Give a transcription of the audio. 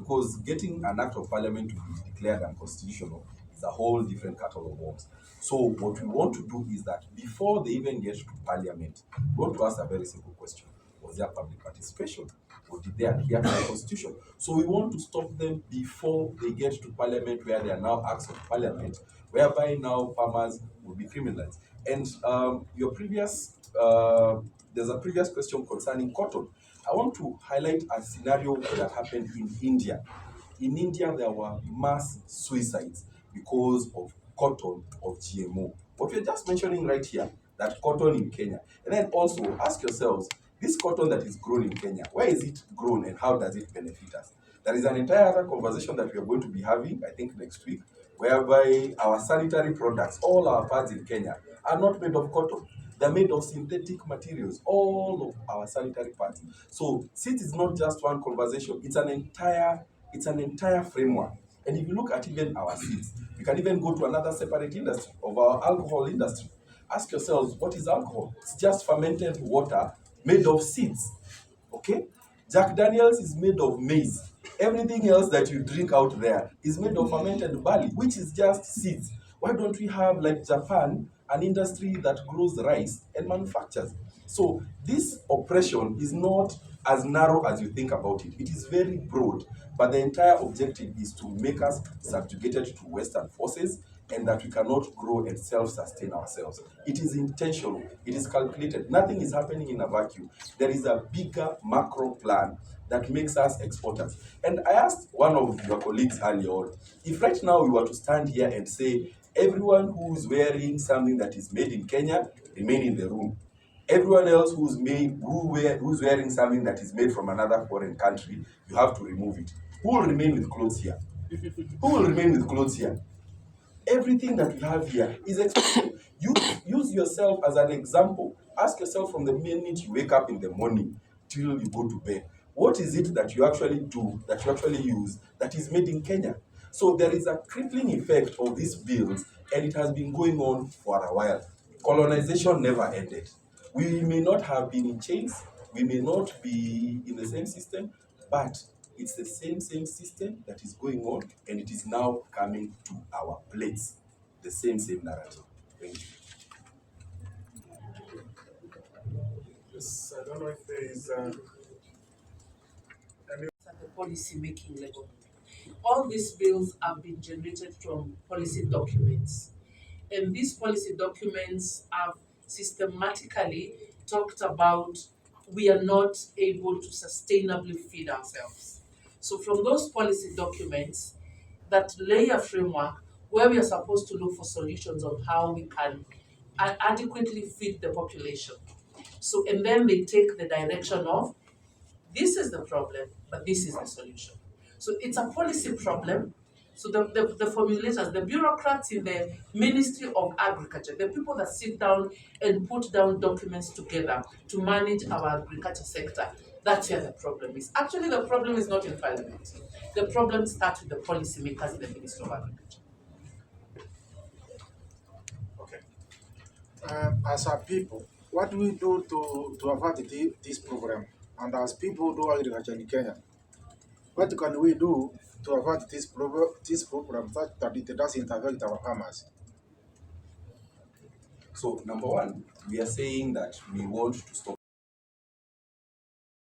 because getting an act of parliament to be declared unconstitutional is a whole different kettle of worms. So what we want to do is that before they even get to parliament, we want to ask a very simple question. Was there public participation? Or did they adhere to the constitution? So we want to stop them before they get to parliament, where there are now acts of parliament, whereby now farmers will be criminalized. And there's a previous question concerning cotton. I want to highlight a scenario that happened in India. In India, there were mass suicides because of cotton of GMO. What we're just mentioning right here, that cotton in Kenya. And then also ask yourselves, this cotton that is grown in Kenya, where is it grown and how does it benefit us? There is an entire other conversation that we are going to be having, I think next week, whereby our sanitary products, all our pads in Kenya, are not made of cotton. They're made of synthetic materials, all of our sanitary pads. So since it's not just one conversation, it's an entire framework. And if you look at even our seeds, we can even go to another separate industry of our alcohol industry. Ask yourselves, what is alcohol? It's just fermented water made of seeds. Okay? Jack Daniels is made of maize. Everything else that you drink out there is made of fermented barley, which is just seeds. Why don't we have, like Japan, an industry that grows rice and manufactures? So this oppression is not as narrow as you think about it. It is very broad, but the entire objective is to make us subjugated to Western forces and that we cannot grow and self-sustain ourselves. It is intentional. It is calculated. Nothing is happening in a vacuum. There is a bigger macro plan that makes us exporters. And I asked one of your colleagues earlier on, if right now we were to stand here and say, everyone who's wearing something that is made in Kenya, remain in the room. Everyone else who's wearing something that is made from another foreign country, you have to remove it. Who will remain with clothes here? Who will remain with clothes here? Everything that we have here is expensive. Use yourself as an example. Ask yourself from the minute you wake up in the morning till you go to bed, what is it that you actually do, that you actually use, that is made in Kenya? So there is a crippling effect of these bills, and it has been going on for a while. Colonization never ended. We may not have been in chains, we may not be in the same system, but it's the same system that is going on, and it is now coming to our plates. The same narrative. Thank you. Yes, I don't know if there is at the policy making level. All these bills have been generated from policy documents. And these policy documents have systematically talked about we are not able to sustainably feed ourselves. So from those policy documents that lay a framework where we are supposed to look for solutions on how we can adequately feed the population. So, and then they take the direction of this is the problem, but this is the solution. So it's a policy problem. So the formulators, the bureaucrats in the Ministry of Agriculture, the people that sit down and put down documents together to manage our agriculture sector, that's where the problem is. Actually, the problem is not in Parliament. The problem starts with the policymakers in the Ministry of Agriculture. okay. As a people, what do we do to avoid this problem? And as people do agriculture in Kenya, what can we do to avoid this problem that it doesn't affect our farmers? So number one, we are saying that we want to stop